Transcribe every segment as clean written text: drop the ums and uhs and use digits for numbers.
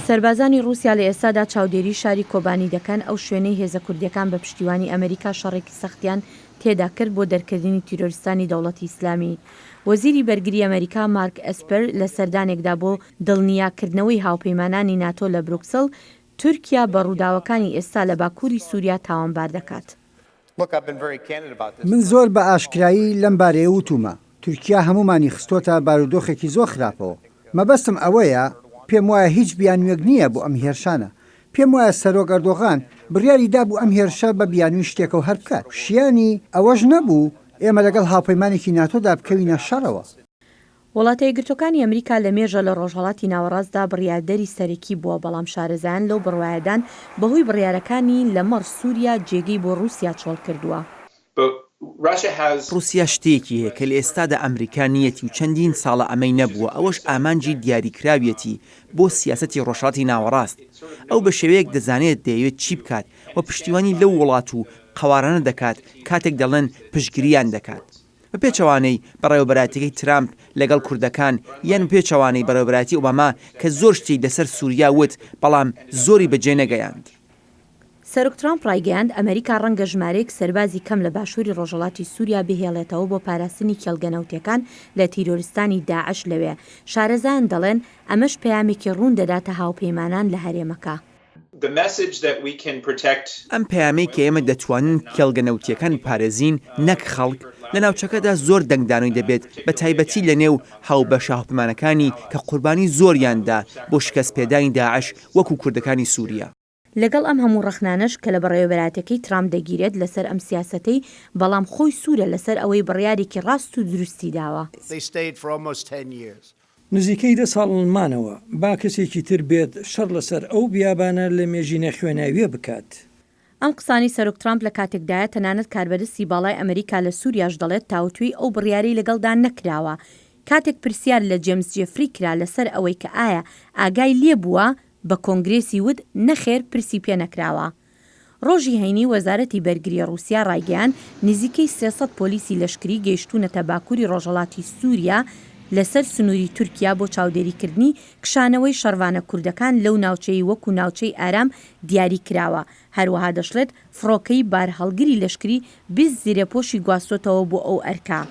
سەربازانی ڕوسیا لە ئێستادا چاودێری شاری کۆبانی دەکەن ئەو شوێنەی هێزە کوردیەکان بە پشتیوانی ئەمریکا شەڕێکی سەختیان تێدا کرد بۆ دەرکردنی تیرۆریستانی دەوڵەتی ئیسلامی. وەزیری بەرگری ئەمریکا مارک ئەسپەر لە سەردانێکدا بۆ دڵنیاکردنەوەی هاوپەیمانانی ناتۆ لە بروکسل تورکیا بە ڕووداوەکانی ئێستا لە باکووری سووریا تاوانبار دەکات. من زۆر بە ئاشکرایی لەم بارەیە وتومە. تورکیا هەمومانی خستۆتە بارودۆخێکی زۆر خراپەوە. مەبەستم ئەوەیە پێم وایە هیچ بیانوێک نییە بۆ ئەم هێرشانە. پێم وایە سەرۆک ئەردۆغان بڕیاری دابوو ئەم هێرشە بە بیانووی شتێکە و هەر بکات. شیانی ئەوەش نەبوو ئێمە لەگەڵ هاوپەیمانێکی ناتۆدا بکەوینە شەڕەوە. وڵاتە یەکگرتوەکانی ئەمریکا لە مێژە لە ڕۆژهەڵاتی ناوەڕاستدا بڕیاردەری سەرەکی بووە، بەڵام شارەزایان لەو بڕوایەدان بەهۆی بڕیارەکانی لەمەڕ سووریا جێگەی بۆ رووسیا چۆڵ کردووە. رووسیا شتێکی هەیە کە لە ئێستادا ئەمریکا نیەتی و چەندین ساڵە ئەمەی نەبووە، ئەوەش ئامانجی دیاریکراویەتی بۆ سیاسەتی ڕۆژهەڵاتی ناوەڕاست. ئەو بە شێوەیەک دەزانێت دەیەوێت چی بکات و پشتیوانی لەو وڵات و قەوارانە دەکات کاتێک دەڵێن پشتگیریان دەکات. بە پێچەوانەی بەڕێوەبەراتیەکەی ترامپ لەگەڵ کوردەکان یان پێچەوانەی بەڕێوەبەراتی ئۆباما کە زۆر شتی لەسەر سووریا وت بەڵام زۆری بەجێ نەگەیاند. سەرۆک ترامپ ڕایگەیاند ئەمریکا ڕەنگە ژمارەیەک سەربازی کەم لە باشووری ڕۆژهەڵاتی سووریا بهێڵێتەوە بۆ پاراستنی کێڵگەنەوتیەکان لە تیرۆریستانی داعش لەوێ. شارەزایان دەڵێن ئەمەش پەیامێکی ڕوون دەداتە هاوپەیمانان لە هەرێمەکە. ئەم پەیامەی کە ئێمە دەتوانین کێڵگەنەوتیەکان پارێزین نەک خەڵک لە ناوچەکەدا زۆر دەنگدانۆی دەبێت بە تایبەتی لە نێو هاوبەشە هاوپەیمانەکانی کە قوربانی زۆریاندا بۆ شکست پێدانی داعش وەکو کوردەکانی سووریا. لەگەڵ ئەم هەموو ڕەخنانەش کە لە بەڕێوەبەراتەکەی ترامپ دەگیرێت لەسەر ئەم سیاسەتەی، بەڵام خۆی سوورە لەسەر ئەوەی بڕیارێکی ڕاست و دروستی داوە. نزیکەی 10 ساڵمانەوە با کەسێکی تر بێت شەڕ لەسەر ئەو بیابانە لە مێژینە خوێناویە بکات. ئەم قسانی سەرۆک ترامپ لە کاتێکدایە تەنانەت کاربەدەستی باڵای ئەمریکا لە سووریاش دەڵێت تاوتوی ئەو بڕیاری لەگەڵدا نەکراوە. کاتێک پرسیار لە جێمس جێفری کرا لەسەر ئەوەی کە ئایا ئاگای لێ بووە بە کۆنگرێسی ود نەخێر پرسی پێ نەکراوە. ڕۆژی هەینی وەزارەتی بەرگریە ڕووسیا ڕایگەیاند نزیکەی 300 پۆلیسی لەشکری گەیشتوونەتە باکووری ڕۆژهەڵاتی سووریا لەسەر سنووری تورکیا بۆ چاودێریکردنی کشانەوەی شەڕوانە کوردەکان لەو ناوچەی وەکو ناوچەی ئارام دیاری کراوە. هەروەها دەشڵێت فڕۆکەی بارهەڵگری لەشکری 20 زیرەپۆشی گواستۆتەوە بۆ ئەو ئەرکا.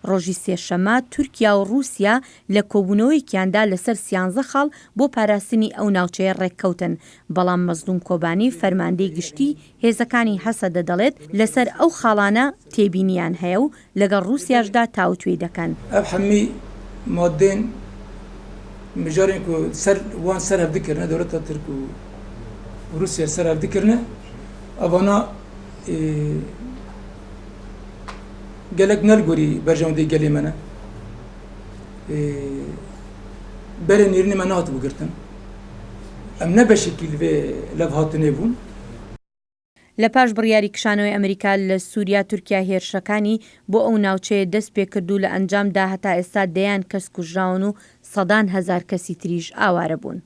ڕۆژی سێشەمە تورکیا و رووسیا لە کۆبوونەوەیکیاندا لەسەر 13 خاڵ بۆ پاراستنی ئەو ناوچەیە ڕێککەوتن، بەڵام مەزلوم کۆبانی فەرماندەی گشتی هێزەکانی هەسەدە دەڵێت لەسەر ئەو خاڵانە تێبینیان هەیە و لەگەڵ رووسیاشدا تاوتوێ دەکەن. مادين مجارين كو سر وان سر ذكرنا دولتها تركو روسيا سر ذكرنا أبانا قالك نلقوري برجعون دي قالي منا بلن يرني مناط بقرتن أم نبشكل في لفهات نيفون. لە پاش بڕیاری کشانەوەی ئەمریکا لە سووریا تورکیا هێرشەکانی بۆ ئەو ناوچەیە دەست پێ کردو لە ئەنجامدا هەتا ئێستا دەیان کەس کوژراون و سەدان هەزار کەسی تریش ئاوارە بوون.